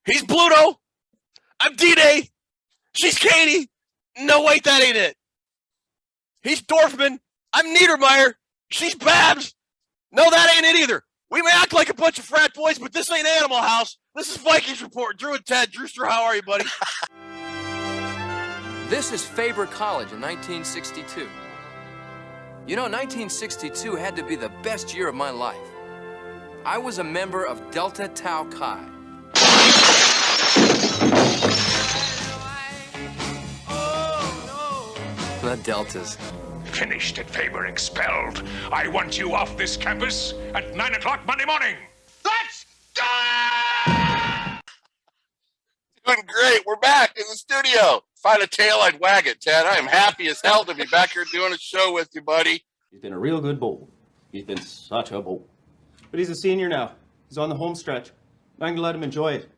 He's Bluto. I'm D-Day. She's Katie. No, wait, that ain't it. He's Dorfman. I'm Niedermeyer. She's Babs. No, that ain't it either. We may act like a bunch of frat boys, but this ain't Animal House. This is Vikings Report. Drew and Ted. Drewster, how are you, buddy? This is Faber College in 1962. You know, 1962 had to be the best year of my life. I was a member of Delta Tau Chi. Not Deltas. Finished at Faber, expelled. I want you off this campus at 9 o'clock Monday morning. Let's go! Doing great. We're back in the studio. Find a tail, I'd wag it, Ted. I am happy as hell to be back here doing a show with you, buddy. He's been a real good bull. He's been such a bull. But he's a senior now. He's on the home stretch. I'm going to let him enjoy it.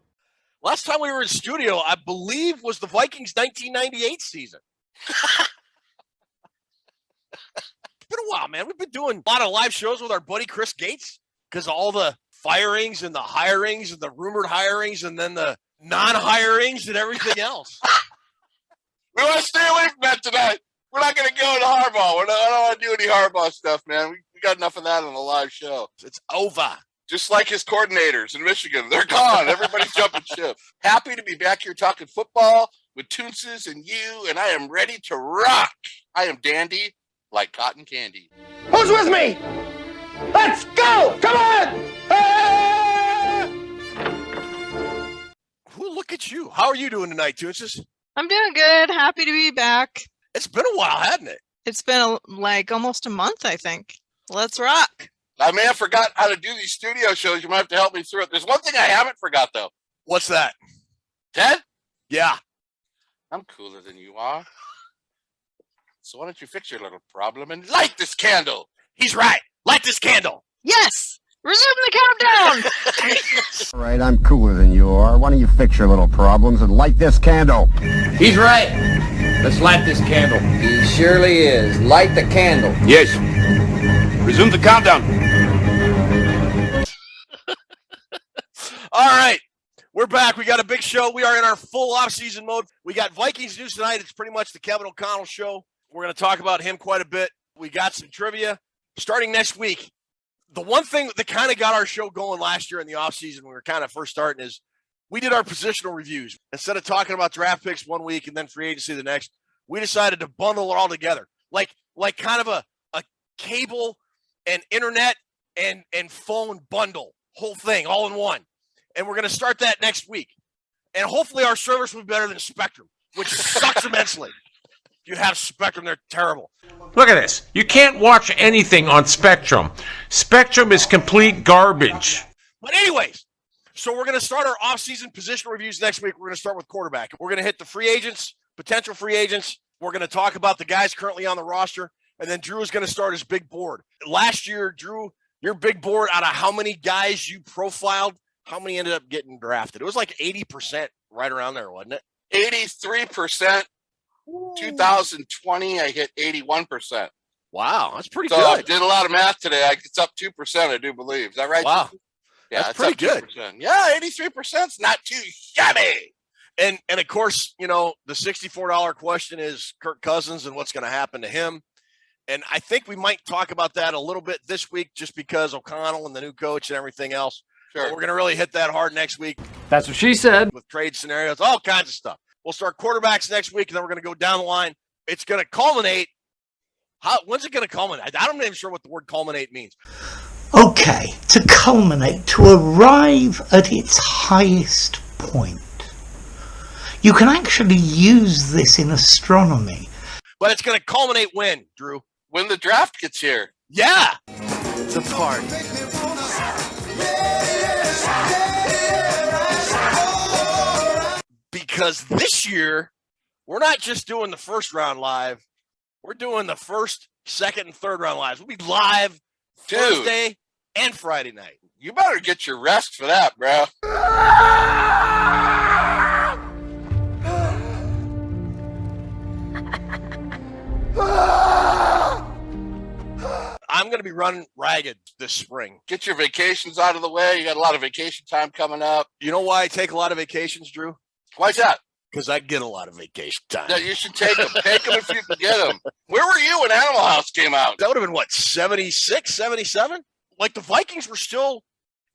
Last time we were in studio, I believe, was the Vikings' 1998 season. It's been a while, man. We've been doing a lot of live shows with our buddy Chris Gates because of all the firings and the hirings and the rumored hirings and then the non-hirings and everything else. We want to stay away from that tonight. We're not going to go into Harbaugh. I don't want to do any Harbaugh stuff, man. We got enough of that on the live show. It's over. Just like his coordinators in Michigan. They're gone. Everybody's jumping ship. Happy to be back here talking football with Toonces and you, and I am ready to rock. I am dandy like cotton candy. Who's with me? Let's go! Come on! Ah! Look at you. How are you doing tonight, Toonces? I'm doing good. Happy to be back. It's been a while, hasn't it? It's been like almost a month, I think. Let's rock. I may have forgot how to do these studio shows. You might have to help me through it. There's one thing I haven't forgot, though. What's that? Ted? Yeah. I'm cooler than you are. So why don't you fix your little problem and light this candle? He's right. Light this candle. Yes! Resume the countdown! All right, I'm cooler than you are. Why don't you fix your little problems and light this candle? He's right. Let's light this candle. He surely is. Light the candle. Yes. Resume the countdown. All right. We're back. We got a big show. We are in our full off-season mode. We got Vikings news tonight. It's pretty much the Kevin O'Connell show. We're going to talk about him quite a bit. We got some trivia starting next week. The one thing that kind of got our show going last year in the offseason when we were kind of first starting is we did our positional reviews. Instead of talking about draft picks one week and then free agency the next, we decided to bundle it all together. Like kind of a cable and internet and phone bundle, whole thing, all in one. And we're going to start that next week. And hopefully our service will be better than Spectrum, which sucks immensely. If you have Spectrum, they're terrible. Look at this. You can't watch anything on Spectrum. Spectrum is complete garbage. But anyways, so we're going to start our off-season position reviews next week. We're going to start with quarterback. We're going to hit the free agents, potential free agents. We're going to talk about the guys currently on the roster. And then Drew is going to start his big board. Last year, Drew, your big board, out of how many guys you profiled, how many ended up getting drafted? It was like 80% right around there, wasn't it? 83%. 2020, I hit 81%. Wow, that's pretty good. I did a lot of math today. It's up 2%, I do believe. Is that right? Wow. Yeah, that's pretty good. 2%. Yeah, 83% is not too shabby. And of course, you know, the $64 question is Kirk Cousins and what's going to happen to him. And I think we might talk about that a little bit this week just because O'Connell and the new coach and everything else. Sure. But we're going to really hit that hard next week. That's what she said. With trade scenarios, all kinds of stuff. We'll start quarterbacks next week, and then we're going to go down the line. It's going to culminate. When's it going to culminate? I'm not even sure what the word culminate means. Okay, to culminate, to arrive at its highest point. You can actually use this in astronomy. But it's going to culminate when, Drew? When the draft gets here. Yeah. The party. Because this year, we're not just doing the first round live. We're doing the first, second, and third round lives. We'll be live Thursday and Friday night. You better get your rest for that, bro. I'm going going to be running ragged this spring. Get your vacations out of the way. You got a lot of vacation time coming up. You know why I take a lot of vacations, Drew? Why's that? Because I get a lot of vacation time. Yeah, you should take them. Take them if you can get them. Where were you when Animal House came out? That would have been, what, 76, 77? Like, the Vikings were still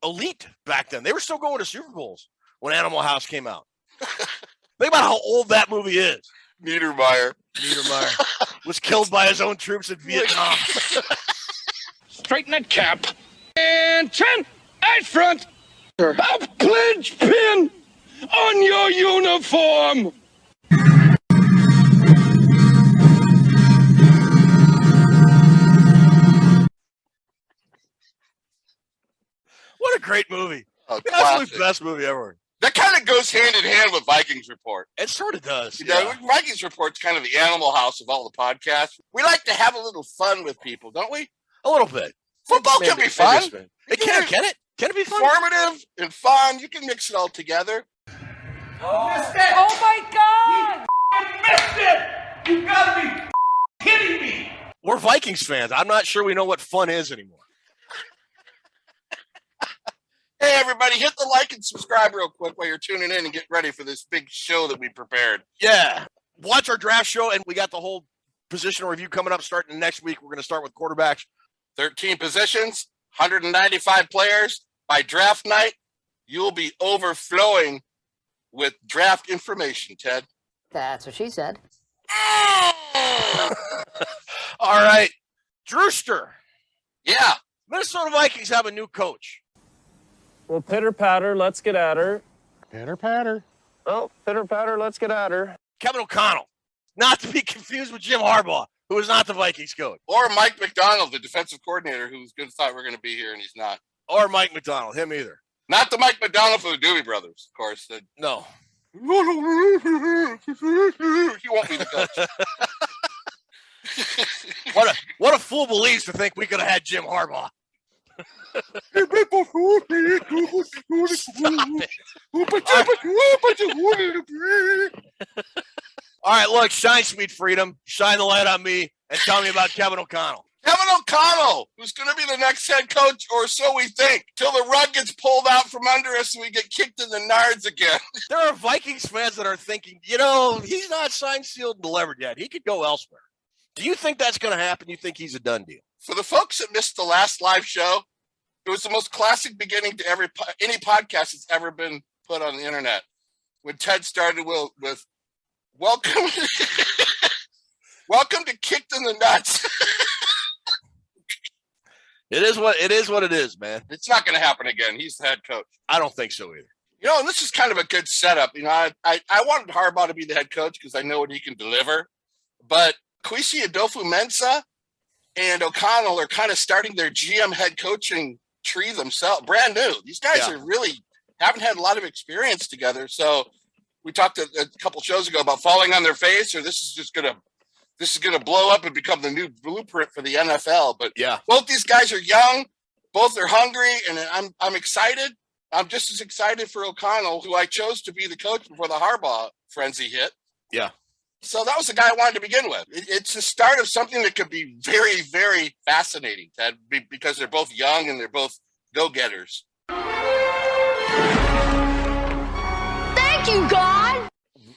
elite back then. They were still going to Super Bowls when Animal House came out. Think about how old that movie is. Niedermeyer was killed by his own troops in Vietnam. Straighten that cap. And turn out front. A pledge pin on your uniform. What a great movie. Oh, absolutely best movie ever. That kind of goes hand in hand with Vikings Report. It sort of does. You know, Vikings Report's kind of the Animal House of all the podcasts. We like to have a little fun with people, don't we? A little bit. Football can be fun. It can it? Can it be fun? Informative and fun. You can mix it all together. Missed it! Oh my God! You missed it! You gotta be kidding me! We're Vikings fans. I'm not sure we know what fun is anymore. Hey, everybody, hit the like and subscribe real quick while you're tuning in and get ready for this big show that we prepared. Yeah. Watch our draft show, and we got the whole positional review coming up starting next week. We're going to start with quarterbacks. 13 positions, 195 players. By draft night, you'll be overflowing with draft information, Ted. That's what she said. All right. Drewster. Yeah. Minnesota Vikings have a new coach. Well, pitter-patter, let's get at her. Pitter-patter. Oh, pitter-patter, let's get at her. Kevin O'Connell. Not to be confused with Jim Harbaugh, who is not the Vikings coach. Or Mike McDonald, the defensive coordinator, who's good thought we're going to be here, and he's not. Or Mike McDonald, him either. Not the Mike McDonald for the Doobie Brothers, of course. No. He won't be the coach. What a fool believes to think we could have had Jim Harbaugh. All right, look, shine, sweet freedom. Shine the light on me and tell me about Kevin O'Connell. Kevin O'Connell, who's going to be the next head coach, or so we think, till the rug gets pulled out from under us and we get kicked in the nards again. There are Vikings fans that are thinking, you know, he's not signed, sealed, and delivered yet. He could go elsewhere. Do you think that's going to happen? You think he's a done deal? For the folks that missed the last live show, it was the most classic beginning to any podcast that's ever been put on the internet. When Ted started with welcome, welcome to Kicked in the Nuts. It is what it is, man. It's not going to happen again. He's the head coach. I don't think so either. You know, and this is kind of a good setup. You know, I wanted Harbaugh to be the head coach because I know what he can deliver. But Kwesi Adolfo-Mensah and O'Connell are kind of starting their GM head coaching tree themselves, brand new. These guys are really haven't had a lot of experience together. So we talked a couple shows ago about falling on their face, or this is gonna blow up and become the new blueprint for the NFL. But both these guys are young, both are hungry, and I'm excited. I'm just as excited for O'Connell, who I chose to be the coach before the Harbaugh frenzy hit. Yeah. So that was the guy I wanted to begin with. It's the start of something that could be very, very fascinating, Ted, because they're both young and they're both go-getters. Thank you, God!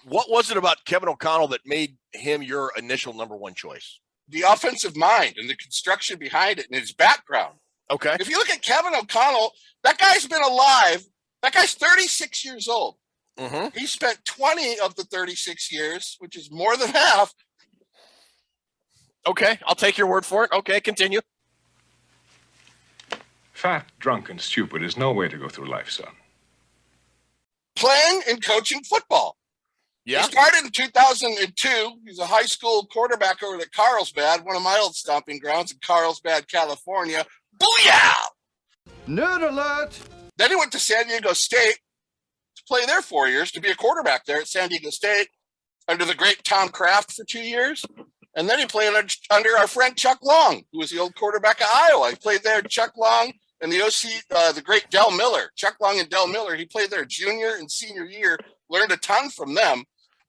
What was it about Kevin O'Connell that made him your initial number one choice? The offensive mind and the construction behind it and his background. Okay. If you look at Kevin O'Connell, that guy's been alive. That guy's 36 years old. Mm-hmm. He spent 20 of the 36 years, which is more than half. Okay, I'll take your word for it. Okay, continue. Fat, drunk, and stupid is no way to go through life, son. Playing and coaching football. Yeah. He started in 2002. He's a high school quarterback over at Carlsbad, one of my old stomping grounds in Carlsbad, California. Booyah! Nerd alert! Then he went to San Diego State to play there 4 years, to be a quarterback there at San Diego State under the great Tom Kraft for 2 years. And then he played under our friend Chuck Long, who was the old quarterback of Iowa. He played there, Chuck Long, and the OC, the great Del Miller. Chuck Long and Del Miller, he played there junior and senior year, learned a ton from them.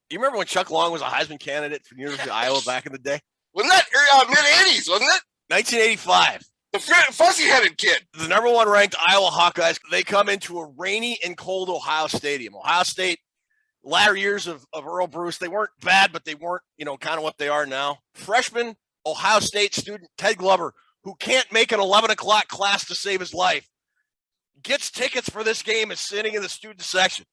Do you remember when Chuck Long was a Heisman candidate for the University of Iowa back in the day? Wasn't that mid-'80s, wasn't it? 1985. The fuzzy-headed kid. The number 1 ranked Iowa Hawkeyes, they come into a rainy and cold Ohio Stadium. Ohio State, latter years of Earl Bruce, they weren't bad, but they weren't, kind of what they are now. Freshman Ohio State student Ted Glover, who can't make an 11 o'clock class to save his life, gets tickets for this game and sitting in the student section.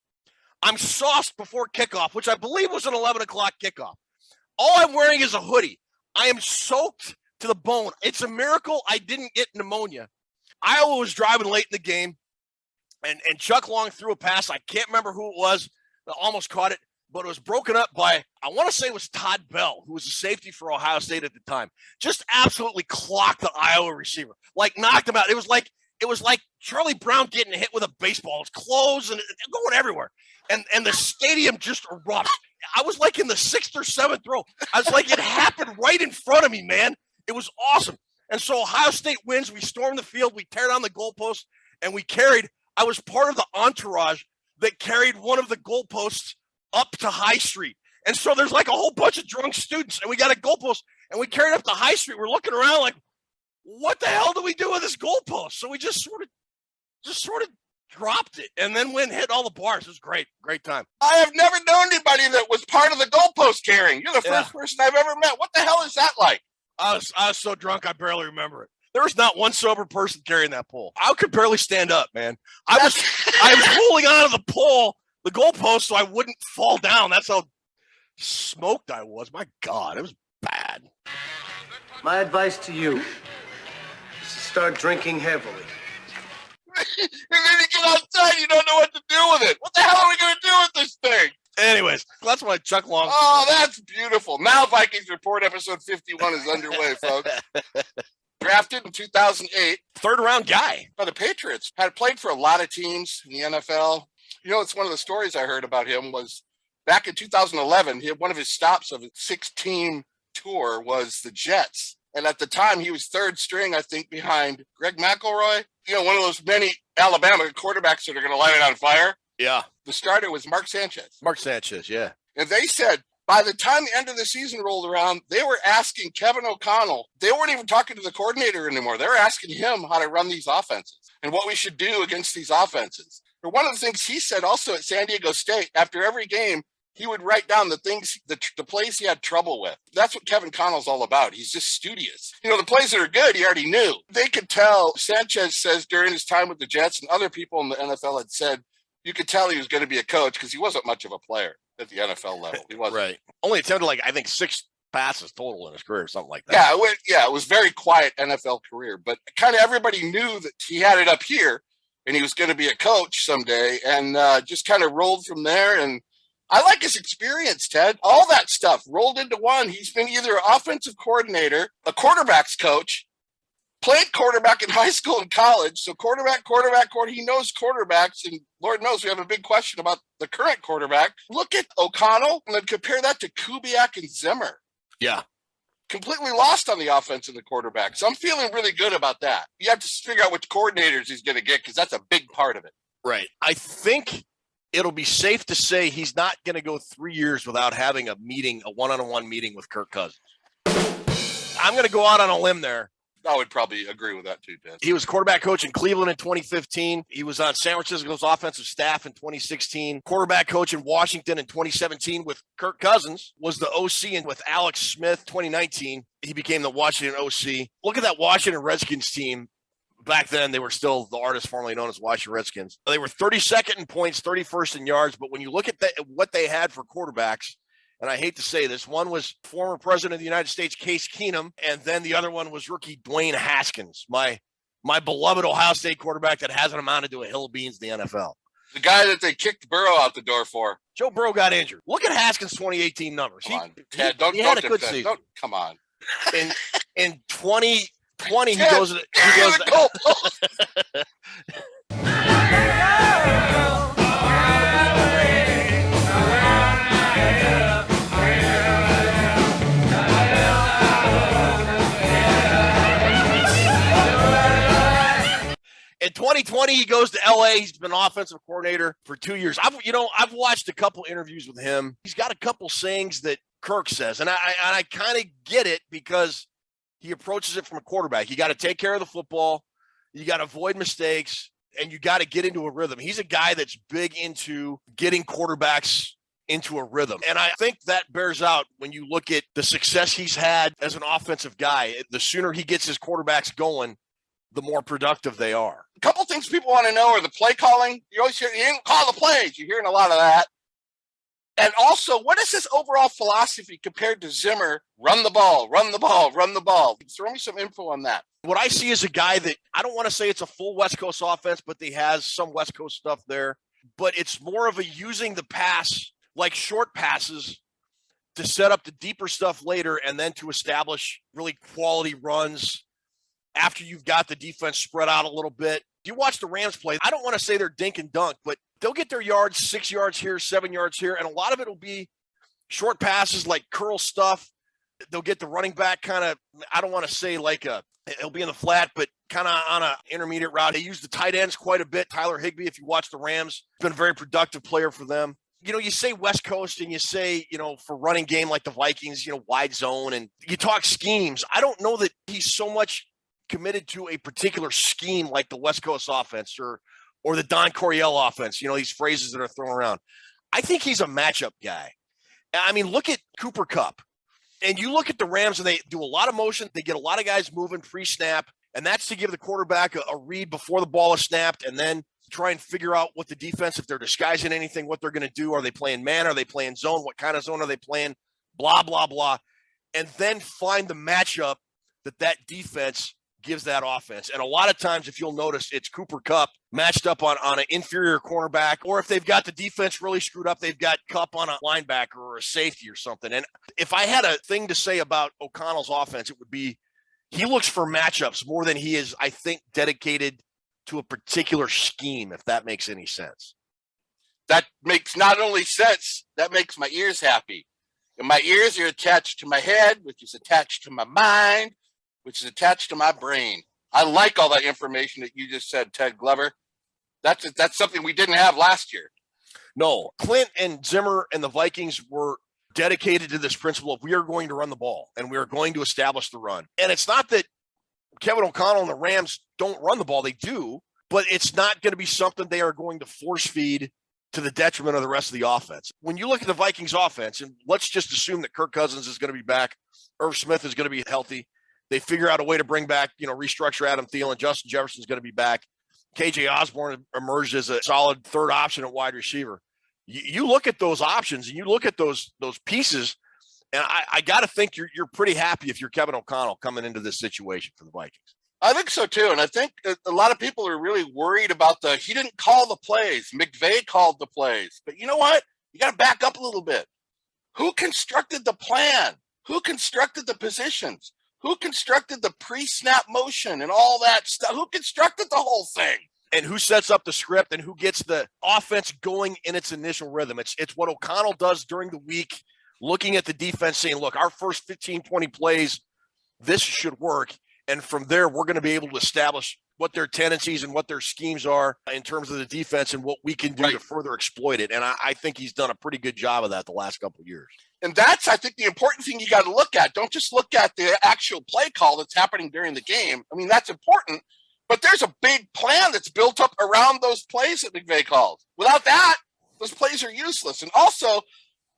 I'm sauced before kickoff, which I believe was an 11 o'clock kickoff. All I'm wearing is a hoodie. I am soaked to the bone. It's a miracle I didn't get pneumonia. Iowa was driving late in the game, and Chuck Long threw a pass. I can't remember who it was that almost caught it, but it was broken up by, I want to say it was Todd Bell, who was a safety for Ohio State at the time. Just absolutely clocked the Iowa receiver, like knocked him out. It was like Charlie Brown getting hit with a baseball. It's clothes and going everywhere. And the stadium just erupts. I was like in the 6th or 7th row. I was like, it happened right in front of me, man. It was awesome. And so Ohio State wins. We storm the field. We tear down the goalposts, and I was part of the entourage that carried one of the goalposts up to High Street. And so there's like a whole bunch of drunk students, and we got a goalpost, and we carried up to High Street. We're looking around like, what the hell do we do with this goalpost? So we just sort of dropped it, and then went and hit all the bars. It was great time. I have never known anybody that was part of the goalpost carrying. You're the first person I've ever met. What the hell is that like? I was so drunk I barely remember it. There was not one sober person carrying that pole. I could barely stand up, man. I was holding on to the pole, the goalpost, so I wouldn't fall down. That's how smoked I was. My God, it was bad. My advice to you is to start drinking heavily. And then you get outside, you don't know what to do with it. What the hell are we going to do with this thing? Anyways, that's why Chuck Long. Oh, that's beautiful. Now Vikings Report episode 51 is underway, folks. Drafted in 2008. 3rd round guy. By the Patriots. Had played for a lot of teams in the NFL. It's one of the stories I heard about him was back in 2011, one of his stops of a 6-team tour was the Jets. And at the time, he was 3rd string, I think, behind Greg McElroy. One of those many Alabama quarterbacks that are going to light it on fire. Yeah. The starter was Mark Sanchez. Mark Sanchez, yeah. And they said by the time the end of the season rolled around, they were asking Kevin O'Connell. They weren't even talking to the coordinator anymore. They were asking him how to run these offenses and what we should do against these offenses. But one of the things he said also at San Diego State, after every game, he would write down the things, the plays he had trouble with. That's what Kevin Connell's all about. He's just studious. The plays that are good, he already knew. They could tell, Sanchez says during his time with the Jets, and other people in the NFL had said, you could tell he was going to be a coach because he wasn't much of a player at the NFL level. He wasn't. Right. Only attempted I think 6 passes total in his career, something like that. Yeah, it was very quiet NFL career, but kind of everybody knew that he had it up here and he was going to be a coach someday, and just kind of rolled from there. And I like his experience, Ted. All that stuff rolled into one. He's been either an offensive coordinator, a quarterback's coach, played quarterback in high school and college. So quarterback. He knows quarterbacks, and Lord knows we have a big question about the current quarterback. Look at O'Connell and then compare that to Kubiak and Zimmer. Yeah. Completely lost on the offense and the quarterback. So I'm feeling really good about that. You have to figure out which coordinators he's going to get because that's a big part of it. Right. I think it'll be safe to say he's not going to go 3 years without having a one-on-one meeting with Kirk Cousins. I'm going to go out on a limb there. I would probably agree with that too, Ted. He was quarterback coach in Cleveland in 2015. He was on San Francisco's offensive staff in 2016. Quarterback coach in Washington in 2017 with Kirk Cousins. Was the OC and with Alex Smith 2019. He became the Washington OC. Look at that Washington Redskins team. Back then, they were still the artists formerly known as Washington Redskins. They were 32nd in points, 31st in yards. But when you look at what they had for quarterbacks, and I hate to say this, one was former president of the United States, Case Keenum, and then the other one was rookie Dwayne Haskins, my beloved Ohio State quarterback that hasn't amounted to a hill of beans in the NFL. The guy that they kicked Burrow out the door for. Joe Burrow got injured. Look at Haskins' 2018 numbers. Come on, Ted, don't had a good season. Come on. In 2020, Ted, he goes. In 2020, he goes to LA. He's been offensive coordinator for 2 years. I've watched a couple interviews with him. He's got a couple sayings that Kirk says, and I kind of get it because he approaches it from a quarterback. You got to take care of the football. You got to avoid mistakes, and you got to get into a rhythm. He's a guy that's big into getting quarterbacks into a rhythm. And I think that bears out when you look at the success he's had as an offensive guy. The sooner he gets his quarterbacks going, the more productive they are. A couple things people want to know are the play calling. You always hear, you didn't call the plays. You're hearing a lot of that. And also, what is his overall philosophy compared to Zimmer? Run the ball, run the ball, run the ball. Throw me some info on that. What I see is a guy that, I don't want to say it's a full West Coast offense, but he has some West Coast stuff there. But it's more of a using the pass, like short passes, to set up the deeper stuff later and then to establish really quality runs after you've got the defense spread out a little bit. You watch the Rams play, I don't want to say they're dink and dunk, but they'll get their yards, 6 yards here, 7 yards here, and a lot of it will be short passes like curl stuff. They'll get the running back kind of, I don't want to say like it'll be in the flat, but kind of on an intermediate route. They use the tight ends quite a bit. Tyler Higbee, if you watch the Rams, has been a very productive player for them. You know, you say West Coast and you say, you know, for running game like the Vikings, you know, wide zone, and you talk schemes. I don't know that he's so much committed to a particular scheme like the West Coast offense or the Don Coryell offense, you know, these phrases that are thrown around. I think he's a matchup guy. I mean, look at Cooper Kupp. And you look at the Rams, and they do a lot of motion. They get a lot of guys moving pre-snap, and that's to give the quarterback a read before the ball is snapped, and then try and figure out what the defense, if they're disguising anything, what they're going to do. Are they playing man? Are they playing zone? What kind of zone are they playing? Blah, blah, blah. And then find the matchup that defense gives that offense. And a lot of times, if you'll notice, it's Cooper Kupp matched up on an inferior cornerback, or if they've got the defense really screwed up, they've got Kupp on a linebacker or a safety or something. And if I had a thing to say about O'Connell's offense, it would be he looks for matchups more than he is, I think, dedicated to a particular scheme, if that makes any sense. That makes not only sense, that makes my ears happy. And my ears are attached to my head, which is attached to my mind, which is attached to my brain. I like all that information that you just said, Ted Glover. That's something we didn't have last year. No, Clint and Zimmer and the Vikings were dedicated to this principle of we are going to run the ball and we are going to establish the run. And it's not that Kevin O'Connell and the Rams don't run the ball. They do, but it's not going to be something they are going to force feed to the detriment of the rest of the offense. When you look at the Vikings offense, and let's just assume that Kirk Cousins is going to be back, Irv Smith is going to be healthy. They figure out a way to bring back, you know, restructure Adam Thielen. Justin Jefferson's going to be back. KJ Osborne emerged as a solid third option at wide receiver. You look at those options and you look at those pieces, and I got to think you're pretty happy if you're Kevin O'Connell coming into this situation for the Vikings. I think so too, and I think a lot of people are really worried about he didn't call the plays. McVay called the plays. But you know what? You got to back up a little bit. Who constructed the plan? Who constructed the positions? Who constructed the pre-snap motion and all that stuff? Who constructed the whole thing? And who sets up the script and who gets the offense going in its initial rhythm? It's what O'Connell does during the week, looking at the defense, saying, look, our first 15, 20 plays, this should work. And from there, we're going to be able to establish what their tendencies and what their schemes are in terms of the defense and what we can do to further exploit it. And I think he's done a pretty good job of that the last couple of years. And that's, I think, the important thing you got to look at. Don't just look at the actual play call that's happening during the game. I mean, that's important, but there's a big plan that's built up around those plays that McVay calls. Without that, those plays are useless. And also,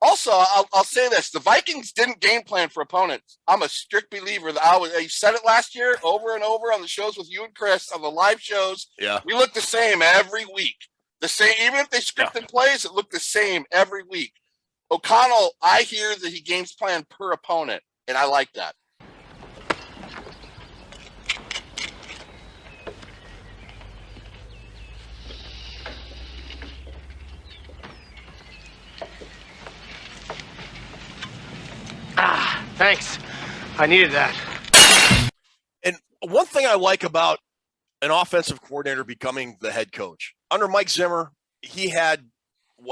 I'll say this. The Vikings didn't game plan for opponents. I'm a strict believer. I said it last year over and over on the shows with you and Chris, on the live shows. Yeah. We look the same every week. The same, even if they scripted plays, it looked the same every week. O'Connell, I hear that he games plan per opponent, and I like that. Thanks. I needed that. And one thing I like about an offensive coordinator becoming the head coach, under Mike Zimmer, he had,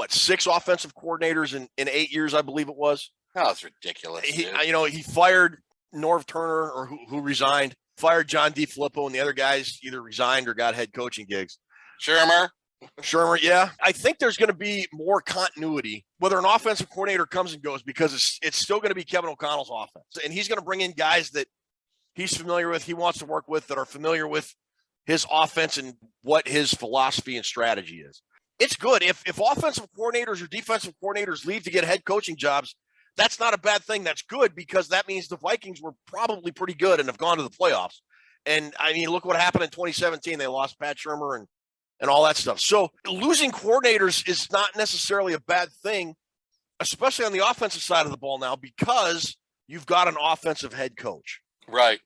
6 offensive coordinators in 8 years, I believe it was. Oh, that's ridiculous. He fired Norv Turner, or who resigned, fired John DeFilippo, and the other guys either resigned or got head coaching gigs. Shermer, yeah. I think there's going to be more continuity, whether an offensive coordinator comes and goes, because it's still going to be Kevin O'Connell's offense. And he's going to bring in guys that he's familiar with, he wants to work with, that are familiar with his offense and what his philosophy and strategy is. It's good. If offensive coordinators or defensive coordinators leave to get head coaching jobs, that's not a bad thing. That's good, because that means the Vikings were probably pretty good and have gone to the playoffs. And, I mean, look what happened in 2017. They lost Pat Shurmur and all that stuff. So losing coordinators is not necessarily a bad thing, especially on the offensive side of the ball now, because you've got an offensive head coach. Right.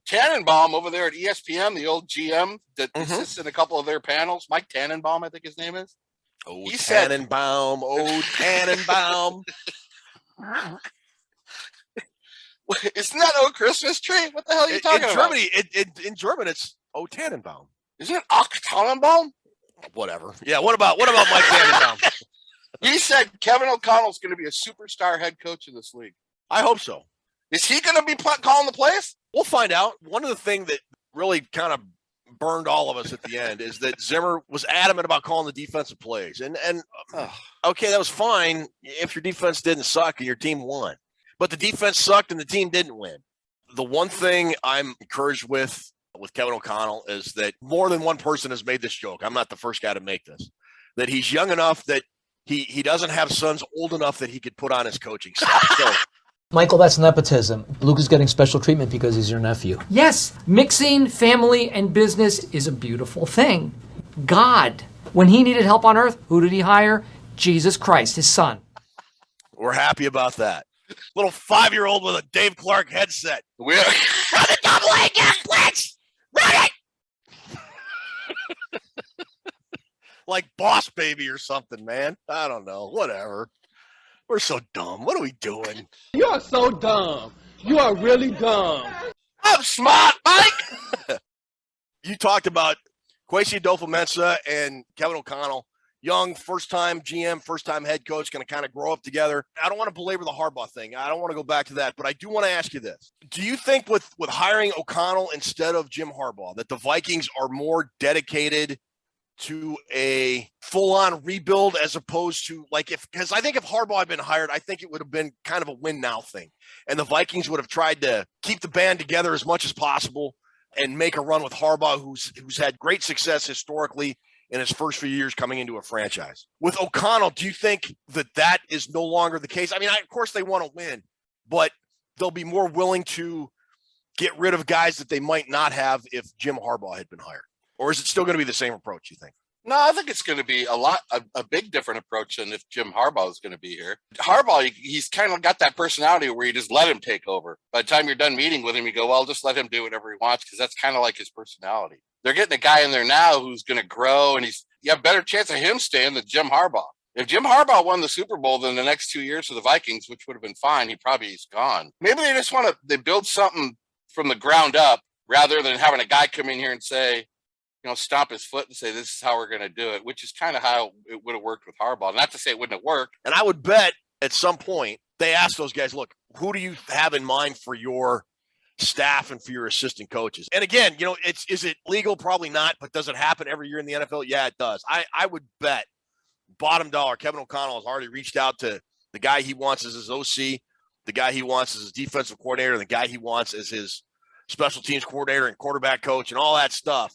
Tannenbaum over there at ESPN, the old GM that assists in a couple of their panels, Mike Tannenbaum, I think his name is. Oh, Tannenbaum. Oh, Tannenbaum. Isn't that "Oh Christmas Tree"? What the hell are you talking about? In German, it's "Oh Tannenbaum." Isn't it "Ach Tannenbaum"? Whatever. Yeah. What about Mike Tannenbaum? He said Kevin O'Connell's going to be a superstar head coach in this league. I hope so. Is he going to be calling the plays? We'll find out. One of the things that really kind of burned all of us at the end is that Zimmer was adamant about calling the defensive plays. And okay, that was fine if your defense didn't suck and your team won. But the defense sucked and the team didn't win. The one thing I'm encouraged with Kevin O'Connell is that more than one person has made this joke. I'm not the first guy to make this. That he's young enough that he doesn't have sons old enough that he could put on his coaching staff. So, Michael, that's nepotism. Luke is getting special treatment because he's your nephew. Yes, mixing family and business is a beautiful thing. God, when he needed help on earth, who did he hire? Jesus Christ, his son. We're happy about that. Little 5-year-old with a Dave Clark headset. We're run the double A gas blitz! Run it! Like Boss Baby or something, man. I don't know. Whatever. We're so dumb. What are we doing? You are so dumb. You are really dumb. I'm smart, Mike. You talked about Kwesi Adolfo-Mensah and Kevin O'Connell. Young, first-time GM, first-time head coach, going to kind of grow up together. I don't want to belabor the Harbaugh thing. I don't want to go back to that, but I do want to ask you this. Do you think with hiring O'Connell instead of Jim Harbaugh that the Vikings are more dedicated to a full-on rebuild as opposed to because I think if Harbaugh had been hired, I think it would have been kind of a win now thing. And the Vikings would have tried to keep the band together as much as possible and make a run with Harbaugh, who's had great success historically in his first few years coming into a franchise. With O'Connell, do you think that is no longer the case? I mean, of course they want to win, but they'll be more willing to get rid of guys that they might not have if Jim Harbaugh had been hired. Or is it still going to be the same approach, you think? No, I think it's going to be a big different approach than if Jim Harbaugh is going to be here. Harbaugh, he's kind of got that personality where you just let him take over. By the time you're done meeting with him, you go, well, just let him do whatever he wants, because that's kind of like his personality. They're getting a guy in there now who's going to grow, and you have a better chance of him staying than Jim Harbaugh. If Jim Harbaugh won the Super Bowl then the next 2 years for the Vikings, which would have been fine, he probably is gone. Maybe they just they build something from the ground up rather than having a guy come in here and say, stomp his foot and say, this is how we're going to do it, which is kind of how it would have worked with Harbaugh. Not to say it wouldn't have worked. And I would bet at some point they asked those guys, look, who do you have in mind for your staff and for your assistant coaches? And again, is it legal? Probably not, but does it happen every year in the NFL? Yeah, it does. I would bet bottom dollar Kevin O'Connell has already reached out to the guy he wants as his OC, the guy he wants as his defensive coordinator, the guy he wants as his special teams coordinator and quarterback coach and all that stuff.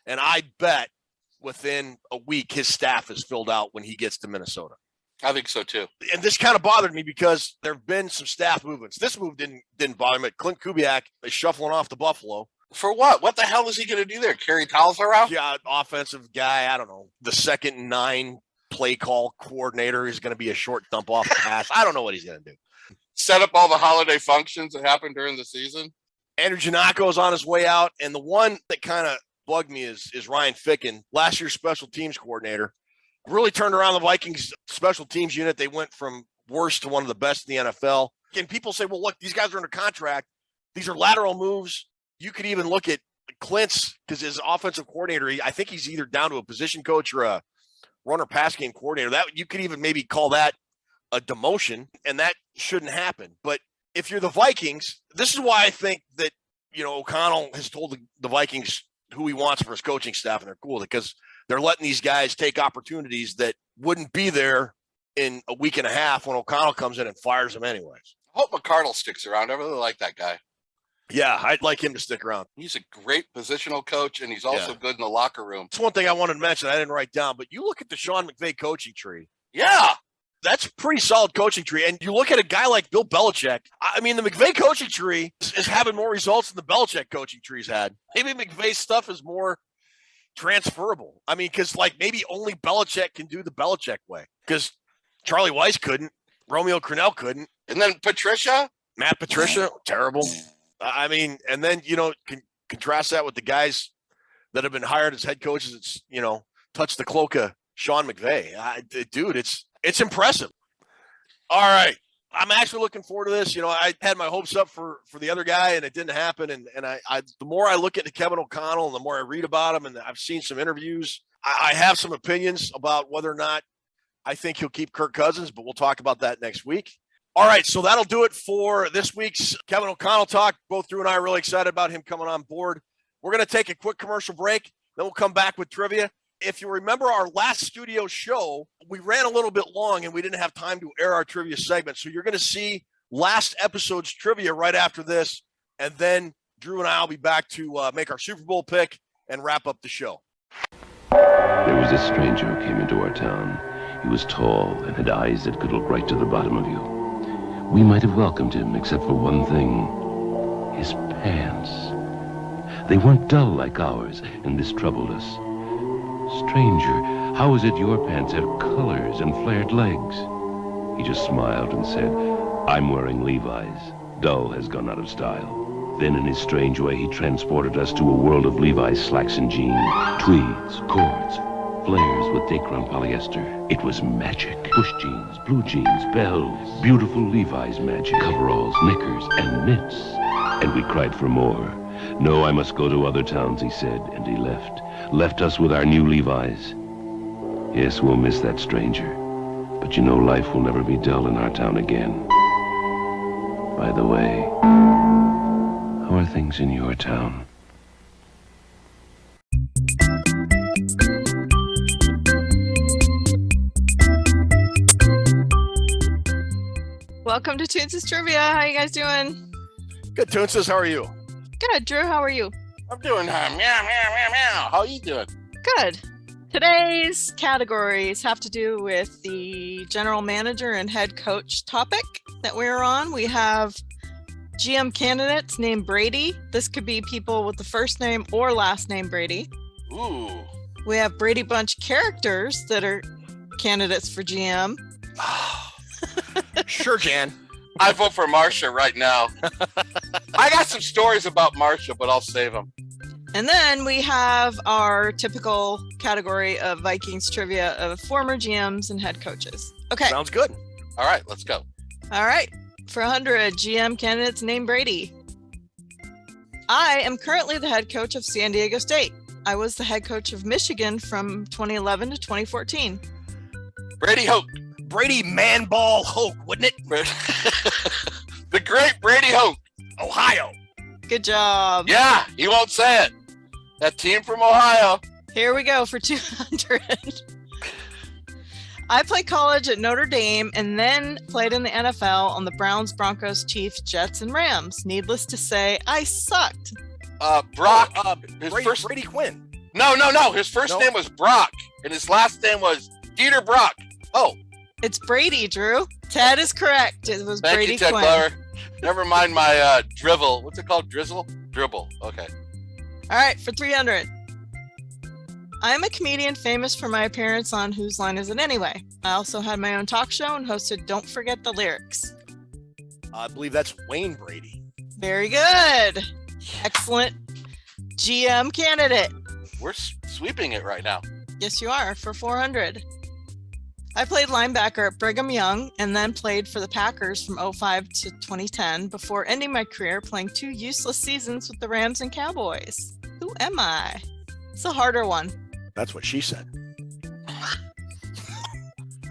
And I bet within a week his staff is filled out when he gets to Minnesota. I think so too. And this kind of bothered me because there have been some staff movements. This move didn't bother me. Clint Kubiak is shuffling off to Buffalo. For what? What the hell is he going to do there? Carry towels around? Yeah, offensive guy. I don't know. The 2nd and 9 play call coordinator is going to be a short dump off the pass. I don't know what he's going to do. Set up all the holiday functions that happen during the season. Andrew Janocko is on his way out. And the one that kind of bugged me is Ryan Ficken, last year's special teams coordinator. Really turned around the Vikings special teams unit. They went from worst to one of the best in the NFL. And people say, well, look, these guys are under contract. These are lateral moves. You could even look at Clint's, because his offensive coordinator, I think he's either down to a position coach or a runner pass game coordinator. That you could even maybe call that a demotion, and that shouldn't happen. But if you're the Vikings, this is why I think that, O'Connell has told the Vikings who he wants for his coaching staff, and they're cool because they're letting these guys take opportunities that wouldn't be there in a week and a half when O'Connell comes in and fires them anyways. I hope McCardle sticks around. I really like that guy. Yeah, I'd like him to stick around. He's a great positional coach, and he's also good in the locker room. That's one thing I wanted to mention I didn't write down, but you look at the Sean McVay coaching tree. Yeah. That's a pretty solid coaching tree. And you look at a guy like Bill Belichick. I mean, the McVay coaching tree is having more results than the Belichick coaching tree's had. Maybe McVay's stuff is more transferable. I mean, because like maybe only Belichick can do the Belichick way. Because Charlie Weiss couldn't. Romeo Crennel couldn't. And then Patricia? Matt Patricia, terrible. I mean, and then, contrast that with the guys that have been hired as head coaches. It's, touch the cloak of Sean McVay. Dude, it's impressive. All right. I'm actually looking forward to this. I had my hopes up for the other guy, and it didn't happen. And the more I look at Kevin O'Connell and the more I read about him, and I've seen some interviews, I have some opinions about whether or not I think he'll keep Kirk Cousins, but we'll talk about that next week. All right, so that'll do it for this week's Kevin O'Connell talk. Both Drew and I are really excited about him coming on board. We're going to take a quick commercial break, then we'll come back with trivia. If you remember our last studio show, we ran a little bit long and we didn't have time to air our trivia segment. So you're going to see last episode's trivia right after this, and then Drew and I will be back to make our Super Bowl pick and wrap up the show. There was a stranger who came into our town. He was tall and had eyes that could look right to the bottom of you. We might have welcomed him, except for one thing. His pants. They weren't dull like ours, and this troubled us. Stranger, how is it your pants have colors and flared legs? He just smiled and said, I'm wearing Levi's. Dull has gone out of style. Then in his strange way, he transported us to a world of Levi's slacks and jeans, tweeds, cords, flares with Dacron polyester. It was magic. Push jeans, blue jeans, bells, beautiful Levi's magic, coveralls, knickers, and mitts. And we cried for more. No, I must go to other towns, he said, and he left. Left us with our new Levi's. Yes, we'll miss that stranger. But life will never be dull in our town again. By the way, how are things in your town? Welcome to Toonces Trivia. How you guys doing? Good, Toonces. How are you? Good. Drew, how are you? I'm doing meow, meow, meow, meow. How are you doing? Good. Today's categories have to do with the general manager and head coach topic that we're on. We have GM candidates named Brady. This could be people with the first name or last name Brady. Ooh. We have Brady Bunch characters that are candidates for GM. Sure, Jan. I vote for Marsha right now. I got some stories about Marsha, but I'll save them. And then we have our typical category of Vikings trivia of former GMs and head coaches. Okay. Sounds good. All right, let's go. All right. For 100 GM candidates named Brady. I am currently the head coach of San Diego State. I was the head coach of Michigan from 2011 to 2014. Brady Hoke. Brady Manball Hoke, wouldn't it? The great Brady Hoke. Ohio. Good job. Yeah, he won't say it. That team from Ohio. Here we go for 200. I played college at Notre Dame and then played in the NFL on the Browns, Broncos, Chiefs, Jets, and Rams. Needless to say, I sucked. Brock. Brady Quinn. No. His first name was Brock, and his last name was Dieter Brock. Oh. It's Brady, Drew. Ted is correct. It was Thank Brady you, Ted Quinn. Glover. Never mind my drivel. What's it called? Drizzle? Dribble. Okay. All right, for 300. I'm a comedian famous for my appearance on Whose Line Is It Anyway? I also had my own talk show and hosted Don't Forget the Lyrics. I believe that's Wayne Brady. Very good. Excellent GM candidate. We're sweeping it right now. Yes, you are, for 400. I played linebacker at Brigham Young and then played for the Packers from 2005 to 2010 before ending my career playing 2 useless seasons with the Rams and Cowboys. Who am I? It's a harder one. That's what she said.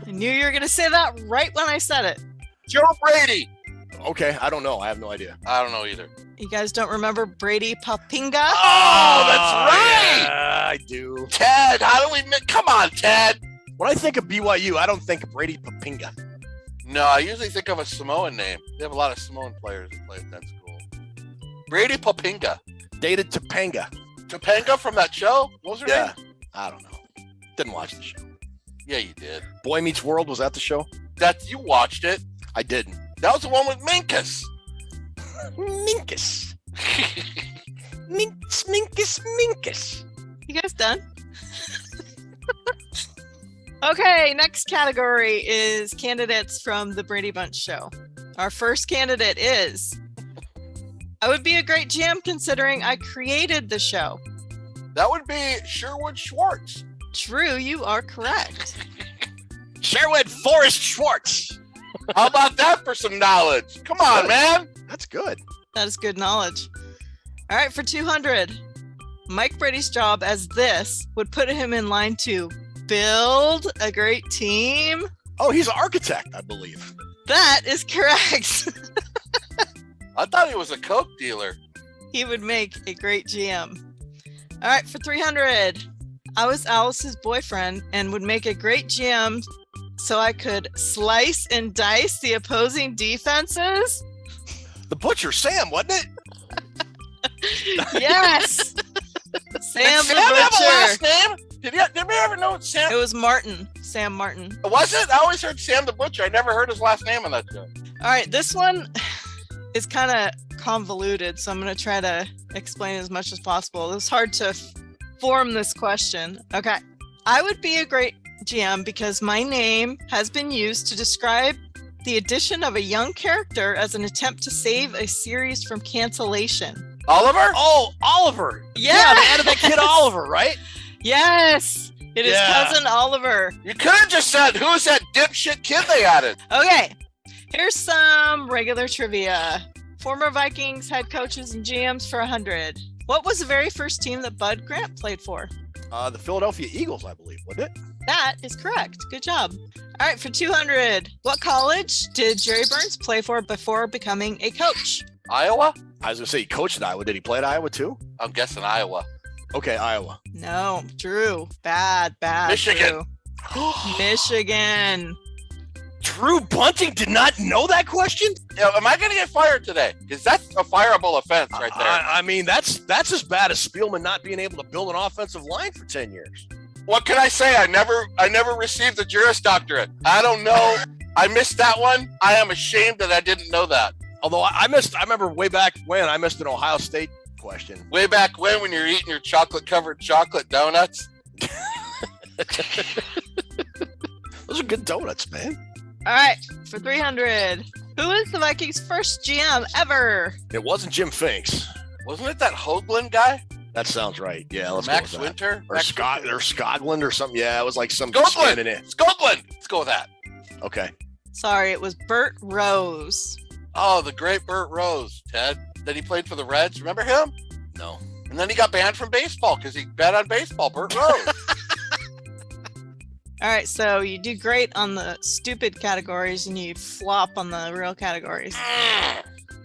I knew you were going to say that right when I said it. Joe Brady. Okay, I don't know. I have no idea. I don't know either. You guys don't remember Brady Papinga? Oh, that's right. Yeah, I do. Ted, how do we... Come on, Ted. When I think of BYU, I don't think of Brady Papinga. No, I usually think of a Samoan name. They have a lot of Samoan players who play at that school. Brady Popinga. Dated Topanga. Topanga from that show? What was her name? I don't know. Didn't watch the show. Yeah, you did. Boy Meets World, was that the show? You watched it. I didn't. That was the one with Minkus. Minkus. Minkus. You guys done? Okay, next category is candidates from the Brady Bunch show. Our first candidate is, I would be a great GM considering I created the show. That would be Sherwood Schwartz. True, you are correct. Sherwood Forrest Schwartz. How about that for some knowledge? Come on, man. That's good. That is good knowledge. All right, for 200, Mike Brady's job as this would put him in line to build a great team. Oh, he's an architect, I believe. That is correct. I thought he was a Coke dealer. He would make a great GM. All right, for 300, I was Alice's boyfriend and would make a great GM so I could slice and dice the opposing defenses. The Butcher, Sam, wasn't it? Yes. Sam Did the Sam have a Butcher. last name? Did we ever know Sam? It was Martin. Sam Martin. Was it? I always heard Sam the Butcher. I never heard his last name on that show. All right, this one is kind of convoluted, so I'm going to try to explain as much as possible. It was hard to form this question. Okay. I would be a great GM because my name has been used to describe the addition of a young character as an attempt to save a series from cancellation. Oliver? Oh, Oliver. Yes! Yeah, they added that kid Oliver, right? Yes, it is Cousin Oliver. You could have just said, who's that dipshit kid they added? Okay, here's some regular trivia. Former Vikings head coaches and GMs for 100. What was the very first team that Bud Grant played for? The Philadelphia Eagles, I believe, wasn't it? That is correct. Good job. All right, for 200, what college did Jerry Burns play for before becoming a coach? Iowa? I was going to say he coached at Iowa. Did he play at Iowa too? I'm guessing Iowa. Okay, Iowa. No, Drew. Bad. Michigan. Drew. Michigan. Drew Bunting did not know that question? Am I going to get fired today? Because that's a fireable offense right there. I mean, that's as bad as Spielman not being able to build an offensive line for 10 years. What can I say? I never received the Juris Doctorate. I don't know. I missed that one. I am ashamed that I didn't know that. Although I remember way back when I missed an Ohio State question. Way back when you're eating your chocolate-covered chocolate donuts. Those are good donuts, man. All right, for 300, who is the Vikings' first GM ever? It wasn't Jim Finks. Wasn't it that Hoagland guy? That sounds right. Yeah, let's Max go with Winter? That. Or Scotland or something. Yeah, it was like some Scotland. in it. Scotland. Let's go with that. Okay. Sorry, it was Bert Rose. Oh, the great Bert Rose, Ted. That he played for the Reds. Remember him? No. And then he got banned from baseball because he bet on baseball. Bert Rose. All right, so you do great on the stupid categories and you flop on the real categories.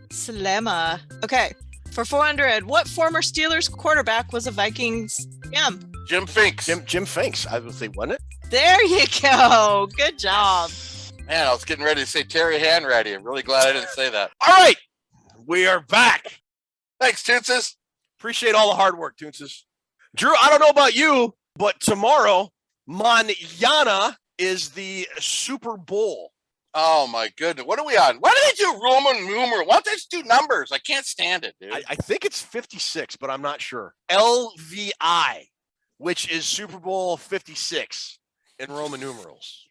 Slamma. Okay, for 400, what former Steelers quarterback was a Vikings GM? Jim Finks. Jim Finks. I would say, wasn't it? There you go. Good job. Man, I was getting ready to say Terry Hanratty. I'm really glad I didn't say that. All right, we are back. Thanks, Toonces. Appreciate all the hard work, Toonces. Drew, I don't know about you, but tomorrow, Manana is the Super Bowl. Oh, my goodness. What are we on? Why do they do Roman numeral? Why don't they just do numbers? I can't stand it, dude. I think it's 56, but I'm not sure. LVI, which is Super Bowl 56 in Roman numerals.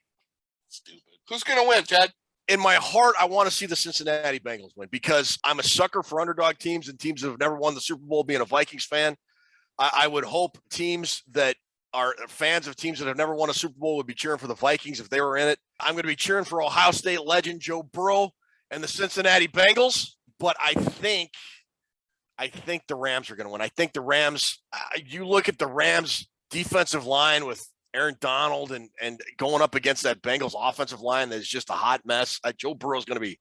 Stupid. Who's going to win, Ted? In my heart, I want to see the Cincinnati Bengals win because I'm a sucker for underdog teams and teams that have never won the Super Bowl. Being a Vikings fan, I would hope teams that are fans of teams that have never won a Super Bowl would be cheering for the Vikings if they were in it. I'm going to be cheering for Ohio State legend Joe Burrow and the Cincinnati Bengals, but I think the Rams are going to win. I think the Rams, you look at the Rams defensive line with Aaron Donald and going up against that Bengals offensive line that's just a hot mess. Joe Burrow's going to be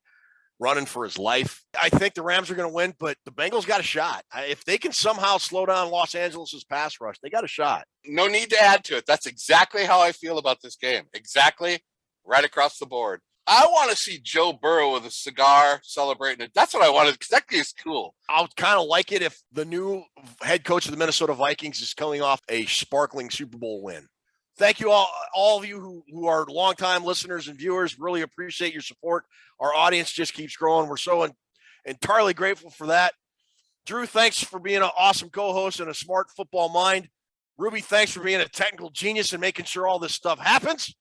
running for his life. I think the Rams are going to win, but the Bengals got a shot. If they can somehow slow down Los Angeles' pass rush, they got a shot. No need to add to it. That's exactly how I feel about this game. Exactly right across the board. I want to see Joe Burrow with a cigar celebrating it. That's what I wanted, because that is cool. I would kind of like it if the new head coach of the Minnesota Vikings is coming off a sparkling Super Bowl win. Thank you all of you who are longtime listeners and viewers. Really appreciate your support. Our audience just keeps growing. We're so entirely grateful for that. Drew, thanks for being an awesome co-host and a smart football mind. Ruby, thanks for being a technical genius and making sure all this stuff happens.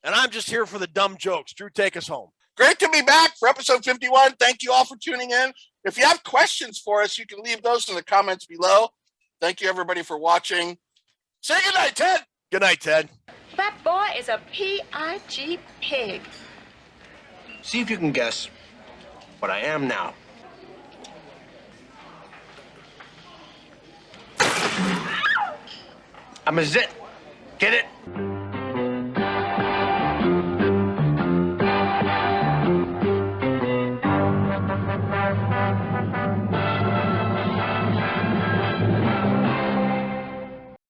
And I'm just here for the dumb jokes. Drew, take us home. Great to be back for episode 51. Thank you all for tuning in. If you have questions for us, you can leave those in the comments below. Thank you, everybody, for watching. Say good night, Ted. Good night, Ted. That boy is a P-I-G pig. See if you can guess what I am now. I'm a zit. Get it?